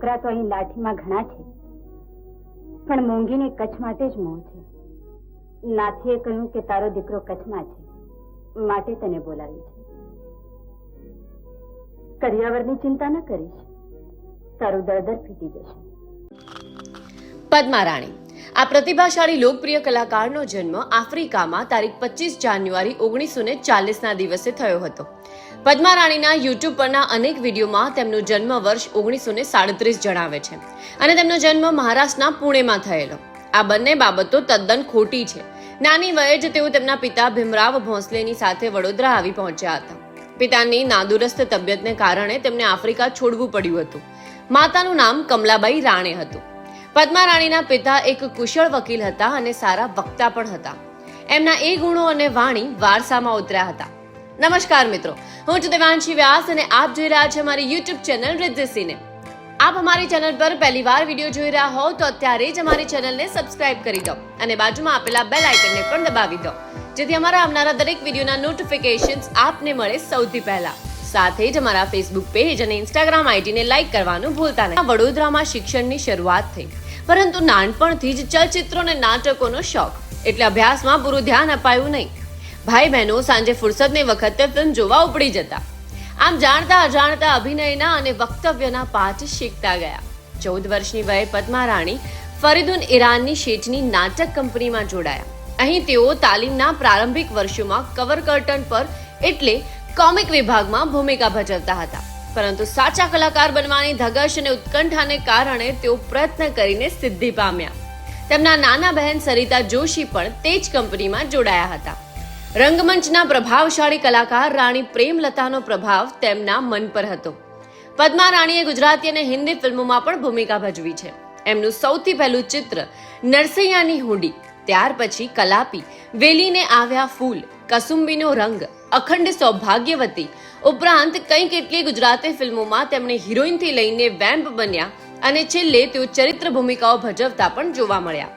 છોકરા તો અહીં લાઠીમાં ઘણા છે, પણ મોંઘીને કચ્છ માટે જ મોહ છે. નાથીએ કહ્યું કે તારો દીકરો કચ્છમાં છે, માટે તને બોલાવી છે. કરિયાવરની ચિંતા ન કરીશ, તારું દળદર ફીટી જશે. પદ્મા રાણી આ પ્રતિભાશાળી લોકપ્રિય કલાકારનો જન્મ આફ્રિકામાં તારીખ 25 જાન્યુઆરી 1940ના દિવસે થયો હતો. પદ્મા રાણીના યુટ્યુબ પરના અનેક વિડીયોમાં તેમનું જન્મ વર્ષ 1937 જણાવે છે અને તેમનો જન્મ મહારાષ્ટ્રના પુણેમાં થયેલો. આ બંને બાબતો તદ્દન ખોટી છે. નાની વયે જ તેઓ તેમના પિતા ભીમરાવ ભોંસલેની સાથે વડોદરા આવી પહોંચ્યા હતા. પિતાની નાદુરસ્ત તબિયતને કારણે તેમને આફ્રિકા છોડવું પડ્યું હતું. માતાનું નામ કમલાબાઈ રાણે હતું. પદ્મા રાણીના પિતા એક કુશળ વકીલ હતા અને સારા વક્તા પણ હતા. એમના એ ગુણો અને વાણી વારસામાં ઉતર્યા હતા. નમસ્કાર મિત્રો, હું છું દેવાંશી વ્યાસ અને આપ જોઈ રહ્યા છો મારી યુટ્યુબ ચેનલ રિદ્ધિ સિને. આપ અમારી ચેનલ પર પહેલીવાર વિડીયો જોઈ રહ્યા હો તો અત્યારે જ અમારી ચેનલને સબસ્ક્રાઇબ કરી દો અને બાજુમાં આપેલા બેલ આઇકનને પણ દબાવી દો, જેથી અમારા આવનારા દરેક વિડીયોના નોટિફિકેશન્સ આપને મળે સૌથી પહેલા. સાથે જ અમારા ફેસબુક પેજ અને ઇન્સ્ટાગ્રામ આઈડીને લાઇક કરવાનું ભૂલતા નહીં. વડોદરામાં શિક્ષણની શરૂઆત થઈ, પરંતુ નાનપણથી જ ચલચિત્રો અને નાટકોનો શોખ, એટલે અભ્યાસમાં પૂરું ધ્યાન અપાયું નહીં. ભાઈ બહેનો સાંજે ફુરસદની વખતે ફિલ્મ જોવા ઉપડી જતા. આમ જાણતા અજાણતા અભિનયના અને વક્તવ્યના પાઠ શીખતા ગયા. 14 વર્ષની વયે પદ્મા રાણી ફરીદુન ઈરાનની શેઠની નાટક કંપનીમાં જોડાયા. અહીં તેઓ તાલીમના પ્રારંભિક વર્ષોમાં કવર કર્ટન પર એટલે કોમિક વિભાગમાં ભૂમિકા ભજવતા હતા, પરંતુ સાચા કલાકાર બનવાની ધગશ અને ઉત્કંઠાને કારણે તેઓ પ્રયત્ન કરીને સિદ્ધિ પામ્યા. તેમના નાના બહેન સરિતા જોશી પણ તે જ કંપનીમાં જોડાયા હતા. રંગમંચના પ્રભાવશાળી કલાકાર રાણી પ્રેમલતાનો પ્રભાવ તેમના મન પર હતો. પદ્મા રાણીએ ગુજરાતી અને હિન્દી ફિલ્મોમાં પણ ભૂમિકા ભજવી છે. એમનું સૌથી પહેલું ચિત્ર નરસૈયાની હુંડી, ત્યાર પછી કલાપી, વેલીને આવ્યા ફૂલ, કસુંબીનો રંગ, અખંડ સૌભાગ્યવતી ઉપરાંત કઈ કેટલી ગુજરાતી ફિલ્મોમાં તેમણે હિરોઈનથી લઈને વેમ્પ બન્યા અને છેલ્લે તેઓ ચરિત્ર ભૂમિકાઓ ભજવતા પણ જોવા મળ્યા.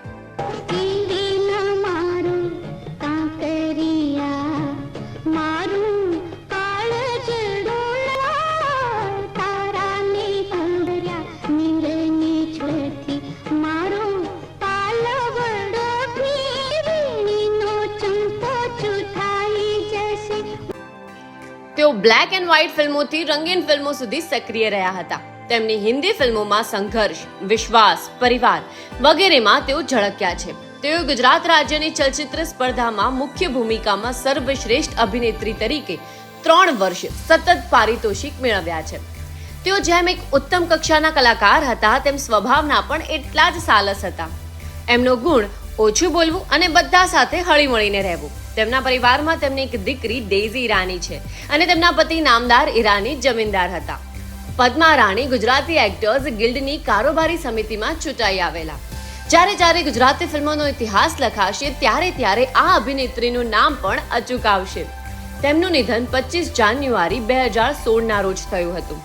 તેઓ બ્લેક એન્ડ વ્હાઇટ ફિલ્મોથી રંગીન ફિલ્મો સુધી સક્રિય રહ્યા હતા. તેમની હિન્દી ફિલ્મોમાં સંઘર્ષ, વિશ્વાસ, પરિવાર વગેરેમાં તેઓ ઝળક્યા છે. તેઓ ગુજરાત રાજ્યની ચલચિત્ર સ્પર્ધામાં મુખ્ય ભૂમિકામાં સર્વશ્રેષ્ઠ અભિનેત્રી તરીકે 3 વર્ષ સતત પારિતોષિક મેળવ્યા છે. તેઓ જેમ એક ઉત્તમ કક્ષાના કલાકાર હતા, તેમ સ્વભાવના પણ એટલા જ સાલસ હતા. એમનો ગુણ ઓછું બોલવું અને બધા સાથે હળીમળીને રહેવું. તેમના પરિવારમાં તેમની એક દીકરી ડેઝી ઈરાની છે અને તેમના પતિ નામદાર ઈરાની જમીનદાર હતા. પદ્મા રાણી ગુજરાતી એક્ટર્સ ગિલ્ડની કારોબારી સમિતિમાં ચૂંટાઈ આવેલા. જ્યારે ગુજરાતી ફિલ્મોનો ઇતિહાસ લખાશે ત્યારે આ અભિનેત્રીનું નામ પણ અચૂક આવશે. તેમનું નિધન 25 જાન્યુઆરી 2016ના રોજ થયું હતું.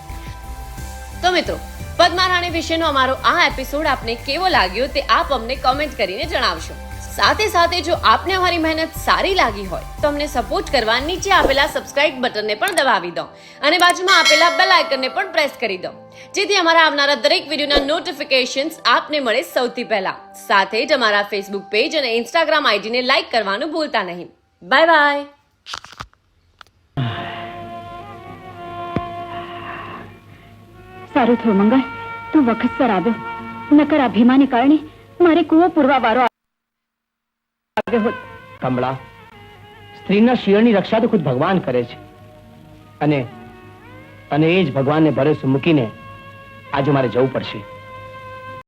તો મિત્રો, પદ્મા રાણી વિશેનો અમારો આ એપિસોડ આપને કેવો લાગ્યો તે આપ અમને કોમેન્ટ કરીને જણાવશો. સાથે જો આપને અમારી મહેનત સારી લાગી હોય તો અમને સપોર્ટ કરવા નીચે આપેલા સબસ્ક્રાઇબ બટનને પણ દબાવી દો અને બાજુમાં આપેલા બેલ આઇકનને પણ પ્રેસ કરી દો, જેથી અમારા આવનારા દરેક વિડીયોના નોટિફિકેશન્સ આપને મળે સૌથી પહેલા. સાથે જ અમારા ફેસબુક પેજ અને ઇન્સ્ટાગ્રામ આઈડીને લાઇક કરવાનું ભૂલતા નહીં. Bye bye. સારું થયું મંગળ, તું વખતસર આવ્યો, નકર આ ભીમાને કારણે મારે કૂવો પૂરવા વારો આવ્યો હોત. કમળા, સ્ત્રીના શિયળની રક્ષા તો ખુદ ભગવાન કરે છે અને એ જ ભગવાનને ભરોસે મૂકીને આજે મારે જવું પડશે.